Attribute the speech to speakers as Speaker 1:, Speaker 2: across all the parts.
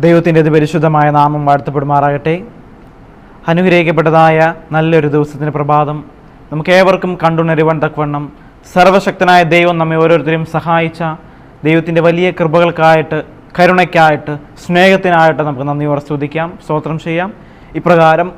Speaker 1: ദൈവത്തിൻ്റെ പരിശുദ്ധമായ നാമം വാഴ്ത്തപ്പെടുമാറാകട്ടെ. അനുഗ്രഹിക്കപ്പെട്ടതായ നല്ലൊരു ദിവസത്തിന് പ്രഭാതം നമുക്കേവർക്കും കണ്ടുണരുവാൻ തക്കവണ്ണം സർവശക്തനായ ദൈവം നമ്മെ ഓരോരുത്തരെയും സഹായിച്ച ദൈവത്തിൻ്റെ വലിയ കൃപകൾക്കായിട്ട്, കരുണയ്ക്കായിട്ട്, സ്നേഹത്തിനായിട്ട് നമുക്ക് നന്ദിയോടെ സ്തുതിക്കാം, സ്തോത്രം ചെയ്യാം. ഇപ്രകാരം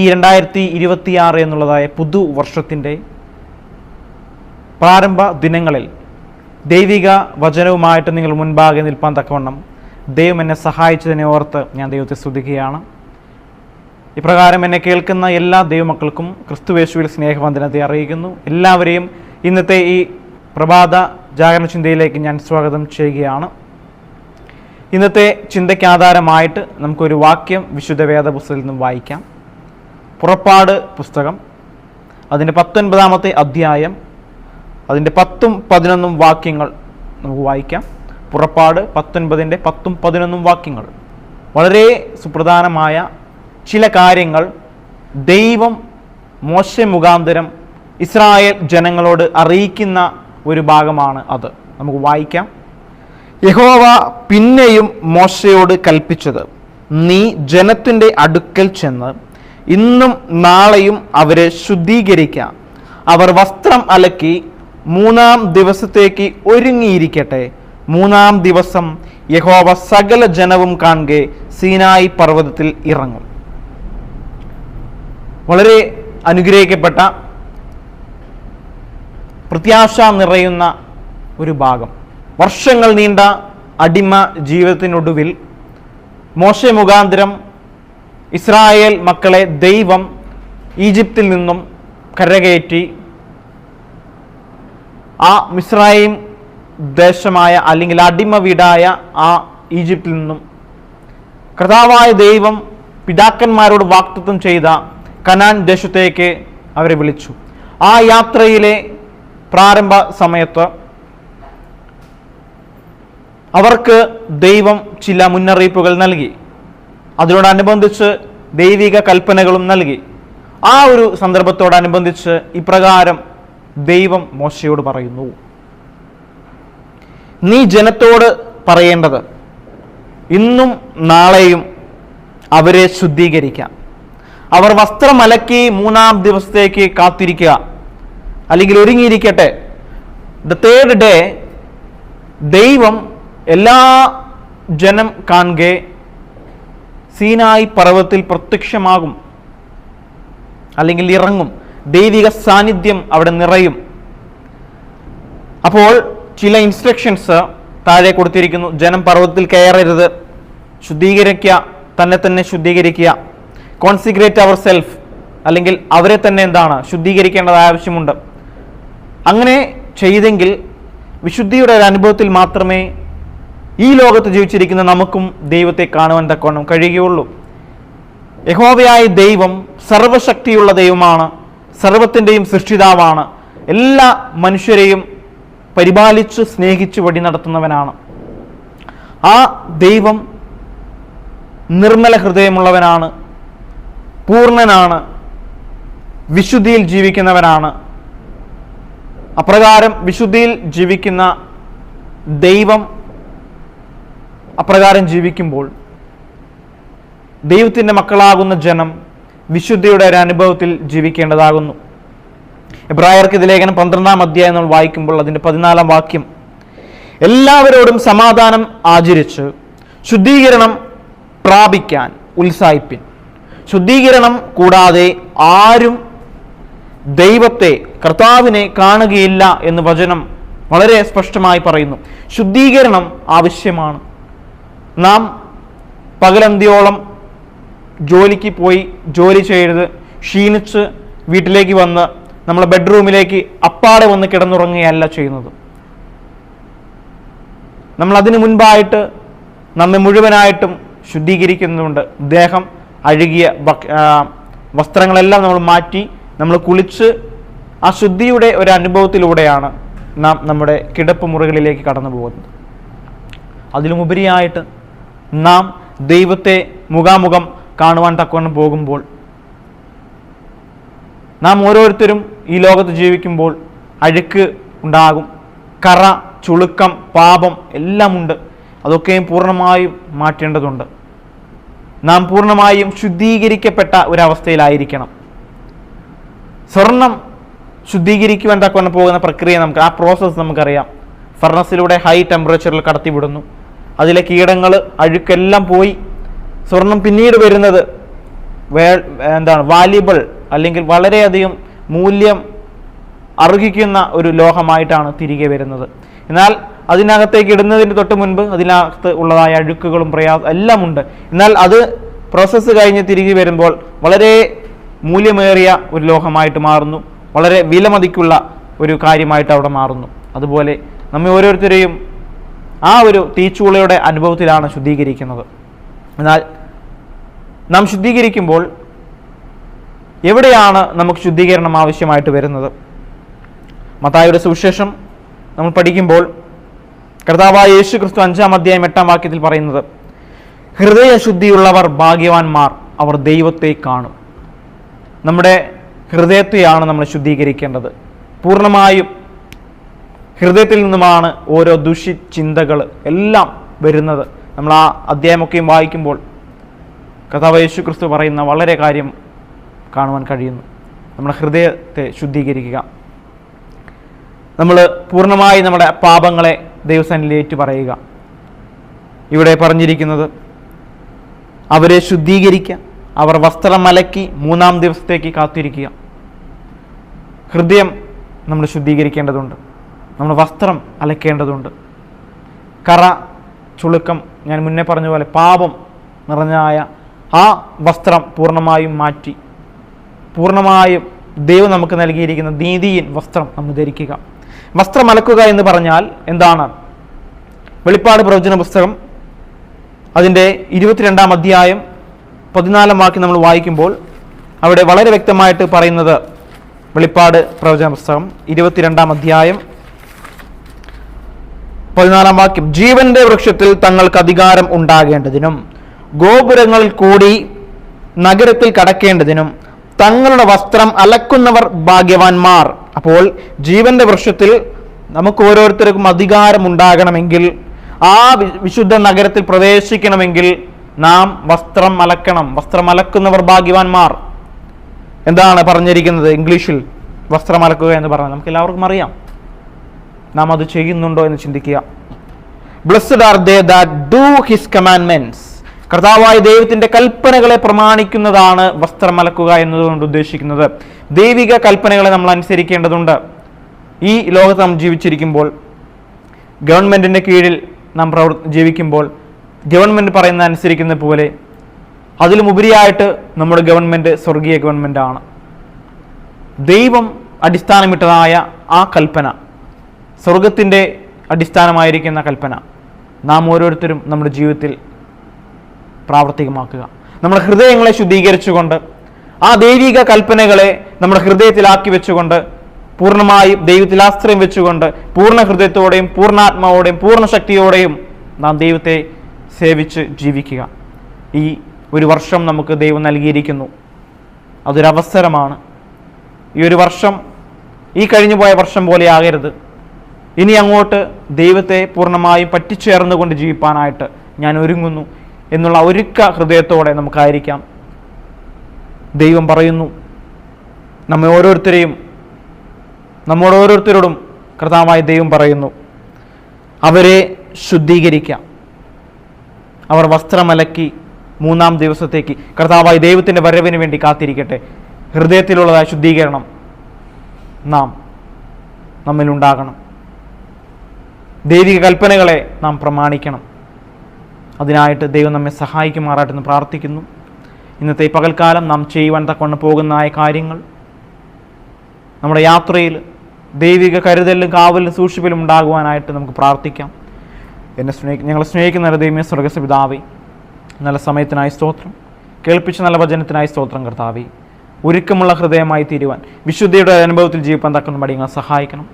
Speaker 1: ഈ 2026 എന്നുള്ളതായ പുതുവർഷത്തിൻ്റെ പ്രാരംഭ ദിനങ്ങളിൽ ദൈവിക വചനവുമായിട്ട് നിങ്ങൾ മുൻപാകെ നിൽപ്പാൻ തക്കവണ്ണം ദൈവം എന്നെ സഹായിച്ചതിനെ ഓർത്ത് ഞാൻ ദൈവത്തെ സ്തുതിക്കുകയാണ്. ഇപ്രകാരം എന്നെ കേൾക്കുന്ന എല്ലാ ദൈവമക്കൾക്കും ക്രിസ്തുയേശുവിൽ സ്നേഹവന്ദനത്തെ അറിയിക്കുന്നു. എല്ലാവരെയും ഇന്നത്തെ ഈ പ്രഭാത ജാഗരണ ചിന്തയിലേക്ക് ഞാൻ സ്വാഗതം ചെയ്യുകയാണ്. ഇന്നത്തെ ചിന്തയ്ക്ക് ആധാരമായിട്ട് നമുക്കൊരു വാക്യം വിശുദ്ധ വേദപുസ്തകത്തിൽ നിന്നും വായിക്കാം. പുറപ്പാട് പുസ്തകം അതിൻ്റെ 19-ാമത്തെ അധ്യായം, അതിൻ്റെ 10-11 വാക്യങ്ങൾ നമുക്ക് വായിക്കാം. പുറപ്പാട് 19-ന്റെ 10-11 വാക്യങ്ങൾ. വളരെ സുപ്രധാനമായ ചില കാര്യങ്ങൾ ദൈവം മോശെ മുഖാന്തരം ഇസ്രായേൽ ജനങ്ങളോട് അറിയിക്കുന്ന ഒരു ഭാഗമാണ് അത്. നമുക്ക് വായിക്കാം. യഹോവ പിന്നെയും മോശയോട് കൽപ്പിച്ചത്, നീ ജനത്തിൻ്റെ അടുക്കൽ ചെന്ന് ഇന്നും നാളെയും അവരെ ശുദ്ധീകരിക്കുക. അവർ വസ്ത്രം അലക്കി 3-ാം ദിവസത്തേക്ക് ഒരുങ്ങിയിരിക്കട്ടെ. 3-ാം ദിവസം യഹോവ സകല ജനവും കാണുകെ സീനായി പർവ്വതത്തിൽ ഇറങ്ങും. വളരെ അനുഗ്രഹിക്കപ്പെട്ട, പ്രത്യാശ നിറയുന്ന ഒരു ഭാഗം. വർഷങ്ങൾ നീണ്ട അടിമ ജീവിതത്തിനൊടുവിൽ മോശെ മുഖാന്തരം ഇസ്രായേൽ മക്കളെ ദൈവം ഈജിപ്തിൽ നിന്നും കരകയറ്റി ആ മിസ്രയീം ദേശമായ അല്ലെങ്കിൽ അടിമ വീടായ ആ ഈജിപ്തിൽ നിന്നും കർത്താവായ ദൈവം പിതാക്കന്മാരോട് വാഗ്ദത്തം ചെയ്ത കനാൻ ദേശത്തേക്ക് അവരെ വിളിച്ചു. ആ യാത്രയിലെ പ്രാരംഭ സമയത്ത് അവർക്ക് ദൈവം ചില മുന്നറിയിപ്പുകൾ നൽകി. അതിനോടനുബന്ധിച്ച് ദൈവിക കൽപ്പനകളും നൽകി. ആ ഒരു സന്ദർഭത്തോടനുബന്ധിച്ച് ഇപ്രകാരം ദൈവം മോശയോട് പറയുന്നു, നീ ജനത്തോട് പറയേണ്ടത്, ഇന്നും നാളെയും അവരെ ശുദ്ധീകരിക്കാം. അവർ വസ്ത്രം അലക്കി 3-ാം ദിവസത്തേക്ക് കാത്തിരിക്കുക, അല്ലെങ്കിൽ ഒരുങ്ങിയിരിക്കട്ടെ. ദ തേർഡ് ഡേ ദൈവം എല്ലാ ജനം കാണുകെ സീനായി പർവ്വതത്തിൽ പ്രത്യക്ഷമാകും, അല്ലെങ്കിൽ ഇറങ്ങും. ദൈവിക സാന്നിധ്യം അവിടെ നിറയും. അപ്പോൾ ചില ഇൻസ്ട്രക്ഷൻസ് താഴെ കൊടുത്തിരിക്കുന്നു. ജനം പർവ്വതത്തിൽ കയറരുത്, ശുദ്ധീകരിക്കുക, തന്നെ ശുദ്ധീകരിക്കുക, കോൺസിഗ്രേറ്റ് അവർ സെൽഫ്, അല്ലെങ്കിൽ അവരെ തന്നെ ശുദ്ധീകരിക്കേണ്ടത് ആവശ്യമുണ്ട്. അങ്ങനെ ചെയ്തെങ്കിൽ വിശുദ്ധിയുടെ ഒരു അനുഭവത്തിൽ മാത്രമേ ഈ ലോകത്ത് ജീവിച്ചിരിക്കുന്ന നമുക്കും ദൈവത്തെ കാണുവാൻ തക്കവണ്ണം കഴിയുകയുള്ളൂ. യഹോവയായ ദൈവം സർവശക്തിയുള്ള ദൈവമാണ്, സർവത്തിൻ്റെയും സൃഷ്ടിതാവാണ്, എല്ലാ മനുഷ്യരെയും പരിപാലിച്ച് സ്നേഹിച്ച് വഴി നടത്തുന്നവനാണ്. ആ ദൈവം നിർമ്മല ഹൃദയമുള്ളവനാണ്, പൂർണ്ണനാണ്, വിശുദ്ധിയിൽ ജീവിക്കുന്നവനാണ്. അപ്രകാരം വിശുദ്ധിയിൽ ജീവിക്കുന്ന ദൈവം അപ്രകാരം ജീവിക്കുമ്പോൾ ദൈവത്തിൻ്റെ മക്കളാകുന്ന ജനം വിശുദ്ധിയുടെ ഒരു അനുഭവത്തിൽ ജീവിക്കേണ്ടതാകുന്നു. എബ്രായർക്ക് ഇത് ലേഖനം 12-ാം അധ്യായം നമ്മൾ വായിക്കുമ്പോൾ അതിൻ്റെ 14-ാം വാക്യം, എല്ലാവരോടും സമാധാനം ആചരിച്ച് ശുദ്ധീകരണം പ്രാപിക്കാൻ ഉത്സാഹിപ്പിൻ. ശുദ്ധീകരണം കൂടാതെ ആരും ദൈവത്തെ, കർത്താവിനെ കാണുകയില്ല എന്ന് വചനം വളരെ സ്പഷ്ടമായി പറയുന്നു. ശുദ്ധീകരണം ആവശ്യമാണ്. നാം പകലന്തിയോളം ജോലിക്ക് പോയി ജോലി ചെയ്ത് ക്ഷീണിച്ച് വീട്ടിലേക്ക് വന്ന് നമ്മളെ ബെഡ്റൂമിലേക്ക് അപ്പാടെ വന്ന് കിടന്നുറങ്ങുകയല്ല ചെയ്യുന്നത്. നമ്മൾ അതിനു മുൻപായിട്ട് നമ്മെ മുഴുവനായിട്ടും ശുദ്ധീകരിക്കുന്നുണ്ട്. ദേഹം അഴുകിയ വസ്ത്രങ്ങളെല്ലാം നമ്മൾ മാറ്റി നമ്മൾ കുളിച്ച് ആ ശുദ്ധിയുടെ ഒരു അനുഭവത്തിലൂടെയാണ് നാം നമ്മുടെ കിടപ്പ് മുറികളിലേക്ക് കടന്നു പോകുന്നത്. അതിലുമുപരിയായിട്ട് നാം ദൈവത്തെ മുഖാമുഖം കാണുവാൻ തക്കവണ്ണം പോകുമ്പോൾ, നാം ഓരോരുത്തരും ഈ ലോകത്ത് ജീവിക്കുമ്പോൾ അഴുക്ക് ഉണ്ടാകും, കറ, ചുളുക്കം, പാപം എല്ലാം ഉണ്ട്. അതൊക്കെയും പൂർണ്ണമായും മാറ്റേണ്ടതുണ്ട്. നാം പൂർണ്ണമായും ശുദ്ധീകരിക്കപ്പെട്ട ഒരവസ്ഥയിലായിരിക്കണം. സ്വർണം ശുദ്ധീകരിക്കുവാൻ തക്ക പോകുന്ന പ്രക്രിയ ആ പ്രോസസ്സ് നമുക്കറിയാം. ഫർണസിലൂടെ ഹൈ ടെമ്പറേച്ചറിൽ കടത്തിവിടുന്നു. അതിലെ കീടങ്ങൾ അഴുക്കെല്ലാം പോയി സ്വർണം പിന്നീട് വരുന്നത് വാല്യുബിൾ അല്ലെങ്കിൽ വളരെയധികം മൂല്യം അർഹിക്കുന്ന ഒരു ലോഹമായിട്ടാണ് തിരികെ വരുന്നത്. എന്നാൽ അതിനകത്തേക്ക് ഇടുന്നതിന് തൊട്ട് മുൻപ് അതിനകത്ത് ഉള്ളതായ അഴുക്കുകളും എല്ലാം ഉണ്ട്. എന്നാൽ അത് പ്രോസസ്സ് കഴിഞ്ഞ് തിരികെ വരുമ്പോൾ വളരെ മൂല്യമേറിയ ഒരു ലോഹമായിട്ട് മാറുന്നു, വളരെ വിലമതിക്കുള്ള ഒരു കാര്യമായിട്ട് അവിടെ മാറുന്നു. അതുപോലെ നമ്മെ ഓരോരുത്തരെയും ആ ഒരു തീച്ചൂളയുടെ അനുഭവത്തിലാണ് ശുദ്ധീകരിക്കുന്നത്. എന്നാൽ നാം ശുദ്ധീകരിക്കുമ്പോൾ എവിടെയാണ് നമുക്ക് ശുദ്ധീകരണം ആവശ്യമായിട്ട് വരുന്നത്? മത്തായിയുടെ സുവിശേഷം നമ്മൾ പഠിക്കുമ്പോൾ കർത്താവായ യേശു ക്രിസ്തു 5-ാം അധ്യായം 8-ാം വാക്യത്തിൽ പറയുന്നത്, ഹൃദയശുദ്ധിയുള്ളവർ ഭാഗ്യവാന്മാർ, അവർ ദൈവത്തെ കാണും. നമ്മുടെ ഹൃദയത്തെയാണ് നമ്മൾ ശുദ്ധീകരിക്കേണ്ടത്. പൂർണ്ണമായും ഹൃദയത്തിൽ നിന്നുമാണ് ഓരോ ദുഷിച്ചിന്തകൾ എല്ലാം വരുന്നത്. നമ്മൾ ആ അധ്യായമൊക്കെയും വായിക്കുമ്പോൾ കർത്താവ് യേശു ക്രിസ്തു പറയുന്ന വളരെ കാര്യം കാണുവാൻ കഴിയുന്നു. നമ്മുടെ ഹൃദയത്തെ ശുദ്ധീകരിക്കുക. നമ്മൾ പൂർണ്ണമായി നമ്മുടെ പാപങ്ങളെ ദൈവസന്നിധിയിൽ ഏറ്റു പറയുക. ഇവിടെ പറഞ്ഞിരിക്കുന്നത് അവരെ ശുദ്ധീകരിക്കുക, അവർ വസ്ത്രം അലക്കി 3-ാം ദിവസത്തേക്ക് കാത്തിരിക്കുക. ഹൃദയം നമ്മൾ ശുദ്ധീകരിക്കേണ്ടതുണ്ട്. നമ്മൾ വസ്ത്രം അലക്കേണ്ടതുണ്ട്. കറ, ചുളുക്കം, ഞാൻ മുന്നേ പറഞ്ഞ പോലെ പാപം നിറഞ്ഞായ ആ വസ്ത്രം പൂർണ്ണമായും മാറ്റി പൂർണ്ണമായും ദൈവം നമുക്ക് നൽകിയിരിക്കുന്ന നീതിയിൻ വസ്ത്രം നമ്മൾ ധരിക്കുക. വസ്ത്രം അലക്കുക എന്ന് പറഞ്ഞാൽ എന്താണ്? വെളിപ്പാട് പ്രവചന പുസ്തകം അതിൻ്റെ 22-ാം അധ്യായം 14-ാം വാക്യം നമ്മൾ വായിക്കുമ്പോൾ അവിടെ വളരെ വ്യക്തമായിട്ട് പറയുന്നത്, വെളിപ്പാട് പ്രവചന പുസ്തകം 22-ാം അധ്യായം 14-ാം വാക്യം, ജീവന്റെ വൃക്ഷത്തിൽ തങ്ങൾക്ക് അധികാരം ഉണ്ടാകേണ്ടതിനും ഗോപുരങ്ങളിൽ കൂടി നഗരത്തിൽ കടക്കേണ്ടതിനും തങ്ങളുടെ വസ്ത്രം അലക്കുന്നവർ ഭാഗ്യവാന്മാർ. അപ്പോൾ ജീവന്റെ വൃക്ഷത്തിൽ നമുക്ക് ഓരോരുത്തർക്കും അധികാരം ഉണ്ടാകണമെങ്കിൽ, ആ വിശുദ്ധ നഗരത്തിൽ പ്രവേശിക്കണമെങ്കിൽ നാം വസ്ത്രം അലക്കണം. വസ്ത്രം അലക്കുന്നവർ ഭാഗ്യവാന്മാർ. എന്താണ് പറഞ്ഞിരിക്കുന്നത് ഇംഗ്ലീഷിൽ? വസ്ത്രം അലക്കുക എന്ന് പറഞ്ഞാൽ നമുക്ക് എല്ലാവർക്കും അറിയാം. നാം അത് ചെയ്യുന്നുണ്ടോ എന്ന് ചിന്തിക്കുക. Blessed are they that do his commandments. കർത്താവായ ദൈവത്തിന്റെ കൽപ്പനകളെ പ്രമാണിക്കുന്നതാണ് വസ്ത്രം അലക്കുക എന്നതുകൊണ്ട് ഉദ്ദേശിക്കുന്നത്. ദൈവിക കൽപ്പനകളെ നമ്മൾ അനുസരിക്കേണ്ടതുണ്ട്. ഈ ലോകത്ത് നാം ജീവിച്ചിരിക്കുമ്പോൾ, ഗവൺമെന്റിന്റെ കീഴിൽ നാം ജീവിക്കുമ്പോൾ ഗവൺമെന്റ് പറയുന്ന അനുസരിക്കുന്ന പോലെ അതിലും ഉപരിയായിട്ട് നമ്മുടെ ഗവൺമെന്റ് സ്വർഗീയ ഗവൺമെന്റാണ്. ദൈവം അടിസ്ഥാനമിട്ടതായ ആ കൽപ്പന, സ്വർഗത്തിൻ്റെ അടിസ്ഥാനമായിരിക്കുന്ന കൽപ്പന നാം ഓരോരുത്തരും നമ്മുടെ ജീവിതത്തിൽ പ്രാവർത്തികമാക്കുക. നമ്മുടെ ഹൃദയങ്ങളെ ശുദ്ധീകരിച്ചുകൊണ്ട് ആ ദൈവിക കൽപ്പനകളെ നമ്മുടെ ഹൃദയത്തിലാക്കി വെച്ചുകൊണ്ട് പൂർണ്ണമായും ദൈവത്തിൽ ആശ്രയം വെച്ചുകൊണ്ട് പൂർണ്ണ ഹൃദയത്തോടെയും പൂർണ്ണാത്മാവോടെയും പൂർണ്ണ ശക്തിയോടെയും നാം ദൈവത്തെ സേവിച്ച് ജീവിക്കുക. ഈ ഒരു വർഷം നമുക്ക് ദൈവം നൽകിയിരിക്കുന്നു. അതൊരവസരമാണ്. ഈ ഒരു വർഷം ഈ കഴിഞ്ഞു പോയ വർഷം പോലെ ആകരുത്. ഇനി അങ്ങോട്ട് ദൈവത്തെ പൂർണ്ണമായും പറ്റിച്ചേർന്നുകൊണ്ട് ജീവിപ്പാനായിട്ട് ഞാൻ ഒരുങ്ങുന്നു എന്നുള്ള ഒരുക്ക ഹൃദയത്തോടെ നമുക്കായിരിക്കാം. ദൈവം പറയുന്നു, നമ്മോട് ഓരോരുത്തരോടും കർത്താവായ ദൈവം പറയുന്നു, അവരെ ശുദ്ധീകരിക്കാം. അവർ വസ്ത്രമലക്കി 3-ാം ദിവസത്തേക്ക് കർത്താവായ ദൈവത്തിൻ്റെ വരവിന് വേണ്ടി കാത്തിരിക്കട്ടെ. ഹൃദയത്തിലുള്ളതായ ശുദ്ധീകരണം നമ്മിലുണ്ടാകണം. ദൈവിക കൽപ്പനകളെ നാം പ്രമാണിക്കണം. അതിനായിട്ട് ദൈവം നമ്മെ സഹായിക്കുമാറായിട്ടെന്ന് പ്രാർത്ഥിക്കുന്നു. ഇന്നത്തെ ഈ പകൽക്കാലം നാം ചെയ്യുവാൻ തക്കൊണ്ട് പോകുന്നതായ കാര്യങ്ങൾ നമ്മുടെ യാത്രയിൽ ദൈവിക കരുതലും കാവലും സൂക്ഷിപ്പിലും ഉണ്ടാകുവാനായിട്ട് നമുക്ക് പ്രാർത്ഥിക്കാം. ഞങ്ങളെ സ്നേഹിക്കുന്ന ദൈവമേ, സ്വർഗ്ഗസ്ഥ പിതാവേ, നല്ല സമയത്തിനായി സ്തോത്രം, കേൾപ്പിച്ച നല്ല വചനത്തിനായി സ്തോത്രം. കർത്താവേ, ഒരുക്കമുള്ള ഹൃദയമായി തീരുവാൻ വിശുദ്ധിയുടെ അനുഭവത്തിൽ ജീവിപ്പാൻ തക്കുന്ന മടിയങ്ങൾ സഹായിക്കണം.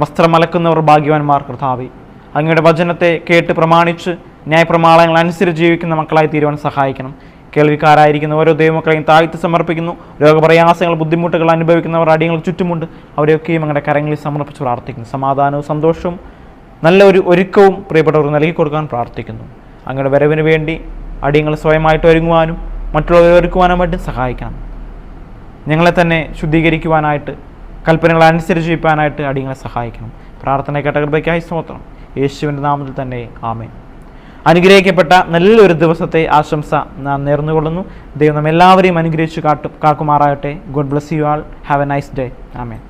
Speaker 1: വസ്ത്രം അലക്കുന്നവർ ഭാഗ്യവാന്മാർ. കർത്താവേ, അങ്ങയുടെ വചനത്തെ കേട്ട് പ്രമാണിച്ച് ന്യായപ്രമാണങ്ങൾ അനുസരിച്ച് ജീവിക്കുന്ന മക്കളായി തീരുവാൻ സഹായിക്കണം. കേൾവിക്കാരായിരിക്കുന്ന ഓരോ ദൈവമക്കളെയും താഴ്ത്തി സമർപ്പിക്കുന്നു. രോഗപ്രയാസങ്ങൾ, ബുദ്ധിമുട്ടുകൾ അനുഭവിക്കുന്നവർ അടിയങ്ങൾക്ക് ചുറ്റുമുണ്ട്. അവരെയൊക്കെയും അങ്ങയുടെ കരങ്ങളിൽ സമർപ്പിച്ച് പ്രാർത്ഥിക്കുന്നു. സമാധാനവും സന്തോഷവും നല്ല ഒരു ഒരുക്കവും പ്രിയപ്പെട്ടവർക്ക് നൽകി കൊടുക്കാൻ പ്രാർത്ഥിക്കുന്നു. അങ്ങയുടെ വരവിന് വേണ്ടി അടിയങ്ങൾ സ്വയമായിട്ട് ഒരുങ്ങുവാനും മറ്റുള്ളവരെ ഒരുക്കുവാനും വേണ്ടി സഹായിക്കണം. ഞങ്ങളെ തന്നെ ശുദ്ധീകരിക്കുവാനായിട്ട് കൽപ്പനകളെ അനുസരിച്ച് ജീവിക്കാനായിട്ട് അടിയങ്ങളെ സഹായിക്കണം. പ്രാർത്ഥന കേട്ട കൃപയ്ക്കായി സ്തോത്രം. യേശുവിൻ്റെ നാമത്തിൽ തന്നെ ആമേൻ. അനുഗ്രഹിക്കപ്പെട്ട നല്ലൊരു ദിവസത്തെ ആശംസ ഞാൻ നേർന്നുകൊള്ളുന്നു. ദൈവം നമ്മെല്ലാവരെയും അനുഗ്രഹിച്ച് കാക്കുമാറാകട്ടെ. God bless you all. Have a nice day. Amen.